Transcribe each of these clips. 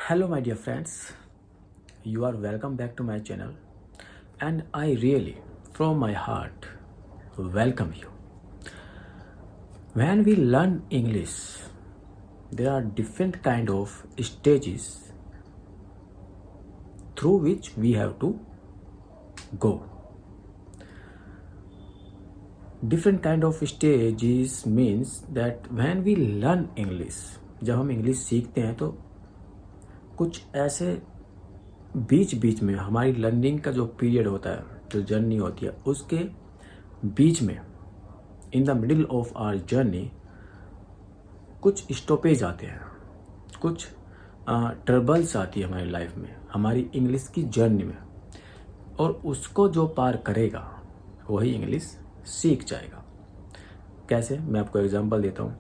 Hello, my dear friends. You are welcome back to my channel, and I really, from my heart, welcome you. When we learn English, there are different kind of stages through which we have to go. Different kind of stages means that when we learn English, जब हम English सीखते हैं तो कुछ ऐसे बीच बीच में हमारी learning का जो पीरियड होता है, जो जर्नी होती है, उसके बीच में in the middle of our journey कुछ स्टॉपेज आते हैं, कुछ ट्रबल्स आती है हमारी लाइफ में, हमारी इंग्लिश की जर्नी में, और उसको जो पार करेगा वही इंग्लिश सीख जाएगा। कैसे? मैं आपको एग्जांपल देता हूँ।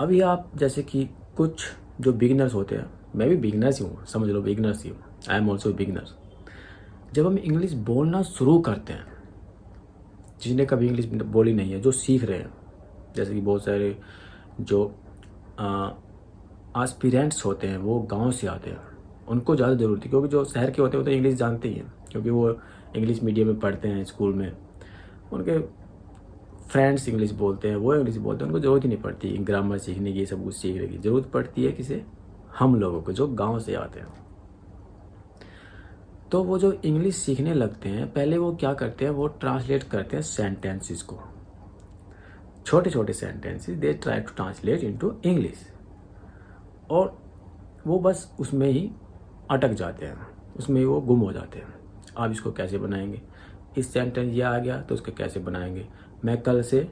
अभी आप जैसे कि कुछ जो बिगिनर्स होते हैं, मैं भी बिगिनर्स ही हूँ, समझ लो बिगिनर्स ही हूँ, आई एम ऑल्सो बिगिनर। जब हम इंग्लिश बोलना शुरू करते हैं, जिन्हें कभी इंग्लिश बोली नहीं है, जो सीख रहे हैं, जैसे कि बहुत सारे जो एस्पिरेंट्स होते हैं वो गांव से आते हैं, उनको ज़्यादा ज़रूरत है, क्योंकि जो शहर के होते हैं वो तो इंग्लिश जानते ही हैं, क्योंकि वो इंग्लिश मीडियम में पढ़ते हैं, स्कूल में उनके फ्रेंड्स इंग्लिश बोलते हैं, वो इंग्लिश बोलते हैं, उनको ज़रूरत ही नहीं पड़ती ग्रामर सीखने की, सब कुछ सीखने की। ज़रूरत पड़ती है किसे? हम लोगों को, जो गांव से आते हैं। तो वो जो इंग्लिश सीखने लगते हैं, पहले वो क्या करते हैं, वो ट्रांसलेट करते हैं सेंटेंसेस को, छोटे छोटे sentences they try to translate into English, और वो बस उसमें ही अटक जाते हैं, उसमें ही वो गुम हो जाते हैं। आप इसको कैसे बनाएंगे? इस सेंटेंस ये आ गया तो उसको कैसे बनाएंगे? मैं कल से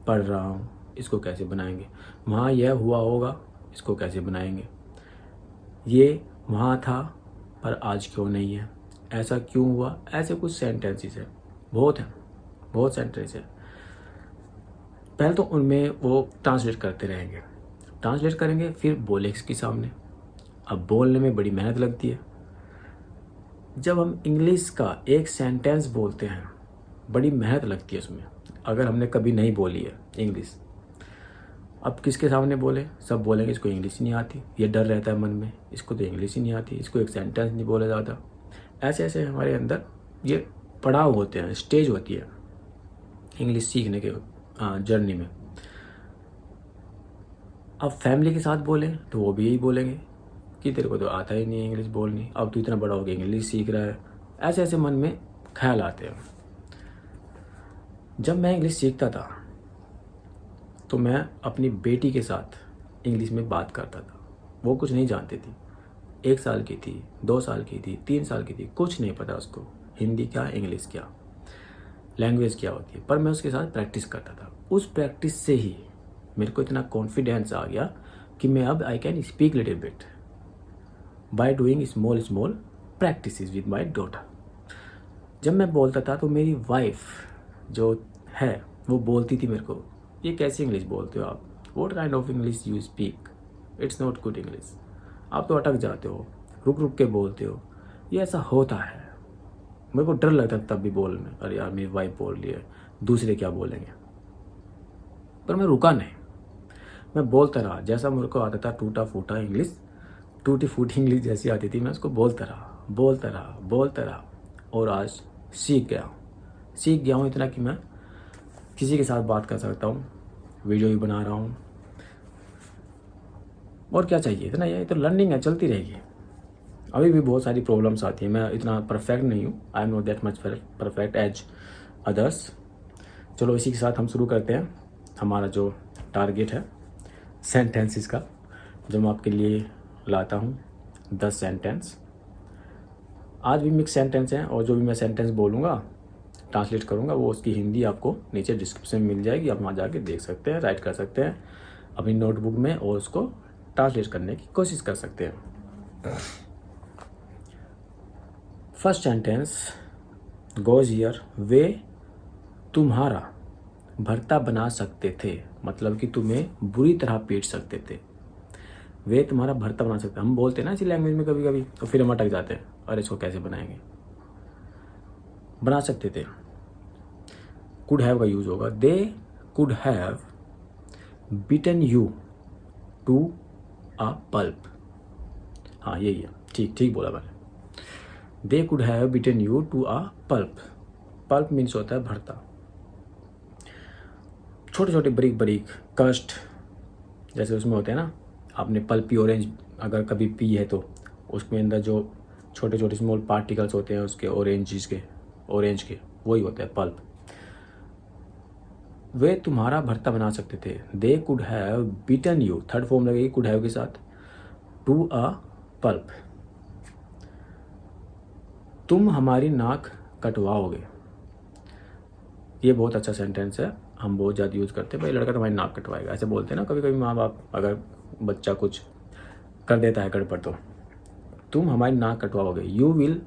पढ़ रहा हूँ, इसको कैसे बनाएंगे? वहाँ यह हुआ होगा, इसको कैसे बनाएंगे? ये वहाँ था पर आज क्यों नहीं है, ऐसा क्यों हुआ? ऐसे कुछ सेंटेंसेस हैं, बहुत सेंटेंस है। पहले तो उनमें वो ट्रांसलेट करते रहेंगे, ट्रांसलेट करेंगे, फिर बोले इसके सामने। अब बोलने में बड़ी मेहनत लगती है। जब हम इंग्लिश का एक सेंटेंस बोलते हैं, बड़ी मेहनत लगती है उसमें, अगर हमने कभी नहीं बोली है इंग्लिश। अब किसके सामने बोले? सब बोलेंगे इसको इंग्लिश ही नहीं आती, ये डर रहता है मन में, इसको तो इंग्लिश ही नहीं आती, इसको एक सेंटेंस नहीं बोला जाता। ऐसे ऐसे हमारे अंदर ये पड़ाव होते हैं, स्टेज होती है इंग्लिश सीखने के जर्नी में। अब फैमिली के साथ बोलें तो वो भी यही बोलेंगे कि तेरे को तो आता ही नहीं इंग्लिश बोलनी, अब तू इतना बड़ा हो गया इंग्लिश सीख रहा है। ऐसे ऐसे मन में ख्याल आते हैं। जब मैं इंग्लिश सीखता था तो मैं अपनी बेटी के साथ इंग्लिश में बात करता था। वो कुछ नहीं जानती थी, 1 साल की थी, 2 साल की थी, 3 साल की थी, कुछ नहीं पता उसको हिंदी क्या, इंग्लिश क्या, लैंग्वेज क्या होती है, पर मैं उसके साथ प्रैक्टिस करता था। उस प्रैक्टिस से ही मेरे को इतना कॉन्फिडेंस आ गया कि मैं अब I can speak little bit by doing small practice with my daughter. जब मैं बोलता था तो मेरी वाइफ जो है वो बोलती थी मेरे को, ये कैसी इंग्लिश बोलते हो आप, what kind of English you speak, it's not good English, आप तो अटक जाते हो, रुक रुक के बोलते हो, ये ऐसा होता है। मेरे को डर लगता था तब भी बोलने में, अरे यार मेरी वाइफ बोल रही है, दूसरे क्या बोलेंगे, पर मैं रुका नहीं, मैं बोलता रहा। जैसा मेरे को आता था टूटा फूटा इंग्लिश, टूटी फूटी इंग्लिश जैसी आती थी, मैं उसको बोलता रहा, और आज सीख गया हूँ इतना कि मैं किसी के साथ बात कर सकता हूँ, वीडियो भी बना रहा हूँ, और क्या चाहिए इतना? ये तो लर्निंग है, चलती रहेगी। अभी भी बहुत सारी प्रॉब्लम्स आती हैं, मैं इतना परफेक्ट नहीं हूँ, I am not that much perfect as others. चलो इसी के साथ हम शुरू करते हैं हमारा जो टारगेट है सेंटेंसेस का, जो मैं आपके लिए लाता हूँ 10 सेंटेंस। आज भी मिक्स सेंटेंस हैं, और जो भी मैं सेंटेंस बोलूँगा ट्रांसलेट करूँगा, वो उसकी हिंदी आपको नीचे डिस्क्रिप्शन में मिल जाएगी, आप वहाँ जाके देख सकते हैं, राइट कर सकते हैं अपनी नोटबुक में, और उसको ट्रांसलेट करने की कोशिश कर सकते हैं। फर्स्ट सेंटेंस गोज हियर, वे तुम्हारा भरता बना सकते थे, मतलब कि तुम्हें बुरी तरह पीट सकते थे। वे तुम्हारा भरता बना सकते, हम बोलते हैं ना इसी लैंग्वेज में कभी कभी, तो फिर हम अटक जाते हैं, अरे इसको कैसे बनाएंगे? बना सकते थे, कुड हैव का यूज होगा, they could have beaten you to a pulp. हाँ यही है, ठीक ठीक बोला मैंने। They could have beaten you to a pulp. Pulp means होता है भरता, छोटे छोटे बारीक बारीक कस्ट, जैसे उसमें होते हैं ना, आपने पल्पी ऑरेंज अगर कभी पी है तो उसके अंदर जो छोटे छोटे स्मॉल पार्टिकल्स होते हैं उसके ऑरेंज के वही होते हैं पल्प। वे तुम्हारा भरता बना सकते थे। दे could have beaten you, third form लगेगी कुड हैव के साथ, टू अ पल्प। तुम हमारी नाक कटवाओगे। ये बहुत अच्छा सेंटेंस है, हम बहुत ज़्यादा यूज़ करते हैं, भाई लड़का तुम्हारी नाक कटवाएगा, ऐसे बोलते हैं ना कभी कभी माँ बाप, अगर बच्चा कुछ कर देता है गड़बड़ तो। तुम हमारी नाक कटवाओगे। You will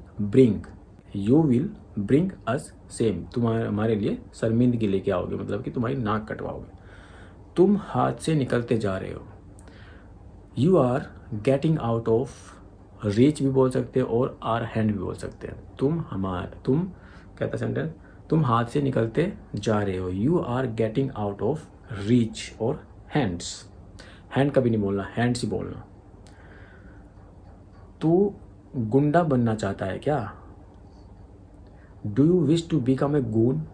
bring us same, तुम हमारे लिए शर्मिंदगी लेके आओगे, मतलब कि तुम्हारी नाक कटवाओगे। तुम हाथ से निकलते जा रहे हो। You are getting out of reach भी बोल सकते हैं और आर हैंड भी बोल सकते हैं। तुम कहता सेंटेंस, तुम हाथ से निकलते जा रहे हो। You are getting out of reach और हैंड्स, हैंड कभी नहीं बोलना, हैंड्स ही बोलना। तू गुंडा बनना चाहता है क्या? Do you wish to become a goon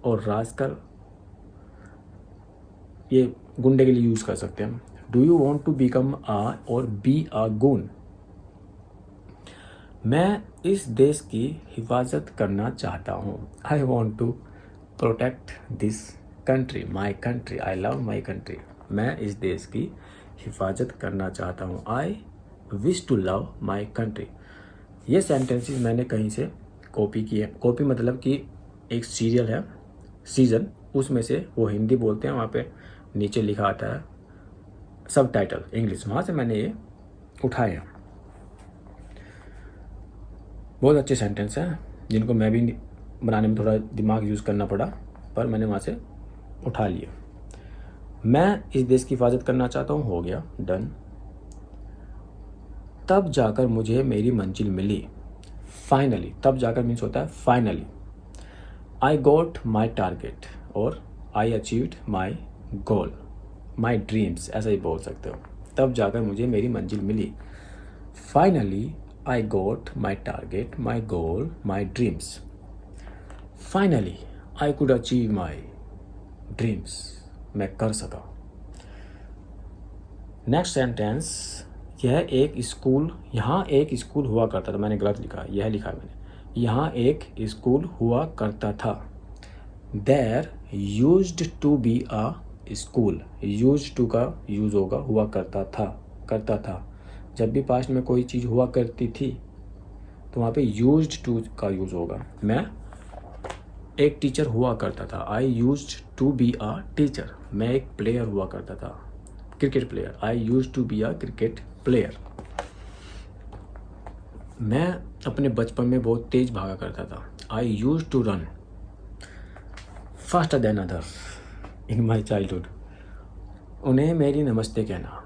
or rascal, ये गुंडे के लिए यूज कर सकते हैं। Do you want to become a or be uh goon. मैं इस देश की हिफाजत करना चाहता हूँ। I want to protect this country, my country, I love my country. मैं इस देश की हिफाजत करना चाहता हूँ। I wish to love my country. ये सेंटेंसेस मैंने कहीं से कॉपी किए। कॉपी मतलब कि एक सीरियल है सीजन, उसमें से वो हिंदी बोलते हैं, वहाँ पे नीचे लिखा आता है सब टाइटल इंग्लिश, वहाँ से मैंने ये उठाए हैं। बहुत अच्छे सेंटेंस हैं जिनको मैं भी बनाने में थोड़ा दिमाग यूज़ करना पड़ा, पर मैंने वहाँ से उठा लिया। मैं इस देश की हिफाजत करना चाहता हूँ, हो गया, डन। तब जाकर मुझे मेरी मंजिल मिली। फाइनली, तब जाकर मीन्स होता है finally. I got my target और आई achieved my goal, my dreams, ऐसा ही बोल सकते हो। तब जाकर मुझे मेरी मंजिल मिली। Finally I got my target, my goal, my dreams. Finally I could achieve my dreams, मैं कर सका। नेक्स्ट सेंटेंस, यहाँ एक स्कूल हुआ करता था। मैंने गलत लिखा, यह लिखा मैंने, यहाँ एक स्कूल हुआ करता था। There used to be a school. Used to का यूज होगा हुआ करता था। जब भी पास्ट में कोई चीज़ हुआ करती थी तो वहाँ पे यूज्ड टू का यूज होगा। मैं एक टीचर हुआ करता था। I used to be a teacher. मैं एक प्लेयर हुआ करता था, cricket player. I used to be a cricket player. मैं अपने बचपन में बहुत तेज भागा करता था। I used to run faster than other in my childhood. उन्हें मेरी नमस्ते कहना।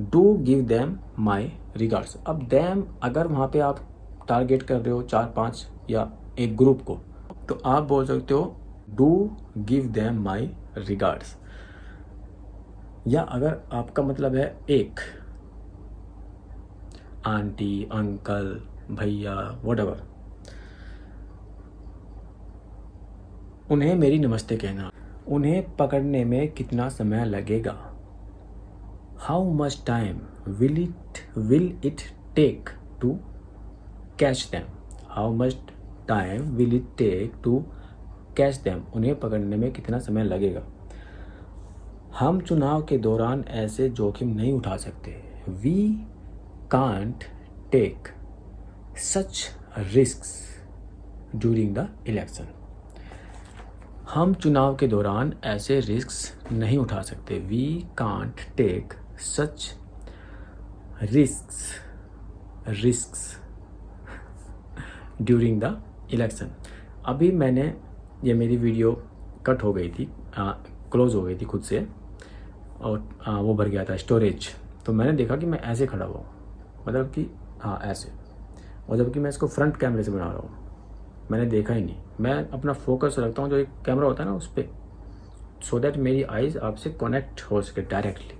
Do give them my regards. अब देम अगर वहाँ पे आप टारगेट कर रहे हो 4-5 या एक ग्रुप को, तो आप बोल सकते हो do give them my regards. या अगर आपका मतलब है एक, आंटी, अंकल, भैया, व्हाटएवर, उन्हें मेरी नमस्ते कहना। उन्हें पकड़ने में कितना समय लगेगा? How much time will it take to catch them. How much time will it take to catch them. उन्हें पकड़ने में कितना समय लगेगा? हम चुनाव के दौरान ऐसे जोखिम नहीं उठा सकते। We can't take such risks during the election. हम चुनाव के दौरान ऐसे रिस्क्स नहीं उठा सकते। We can't take such risks during the election. अभी ये मेरी वीडियो कट हो गई थी, क्लोज हो गई थी खुद से, और वो भर गया था स्टोरेज। तो मैंने देखा कि मैं ऐसे खड़ा हुआ, मतलब कि ऐसे, और जबकि मैं इसको फ्रंट कैमरे से बना रहा हूँ। मैंने देखा ही नहीं। मैं अपना फोकस रखता हूँ जो एक कैमरा होता है ना उस पर, सो दैट मेरी आइज़ आपसे कनेक्ट हो सके डायरेक्टली।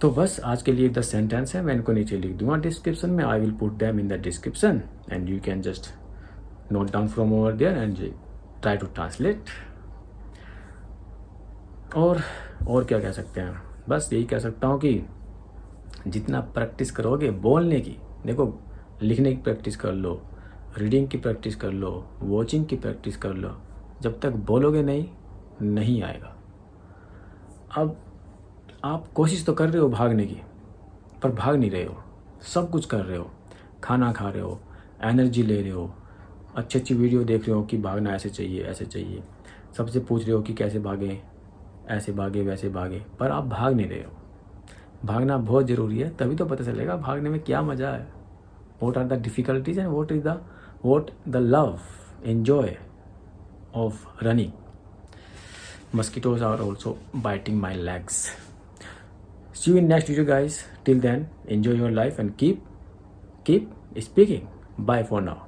तो बस आज के लिए 10 सेंटेंस है, मैं इनको नीचे लिख दूंगा डिस्क्रिप्शन में. I will put them in the description and you can just note down from over there and try to translate. और क्या कह सकते हैं, बस यही कह सकता हूँ कि जितना प्रैक्टिस करोगे बोलने की, देखो लिखने की प्रैक्टिस कर लो, रीडिंग की प्रैक्टिस कर लो, वॉचिंग की प्रैक्टिस कर लो, जब तक बोलोगे नहीं आएगा. अब आप कोशिश तो कर रहे हो भागने की, पर भाग नहीं रहे हो. सब कुछ कर रहे हो, खाना खा रहे हो, एनर्जी ले रहे हो, अच्छी वीडियो देख रहे हो कि भागना ऐसे चाहिए, सबसे पूछ रहे हो कि कैसे भागें, ऐसे भागे वैसे भागे, पर आप भाग नहीं रहे हो. भागना बहुत ज़रूरी है, तभी तो पता चलेगा भागने में क्या मज़ा है. What are the difficulties and what the love enjoy of running. Mosquitoes are also biting my legs. See you in next video guys. Till then, enjoy your life and keep speaking. Bye for now.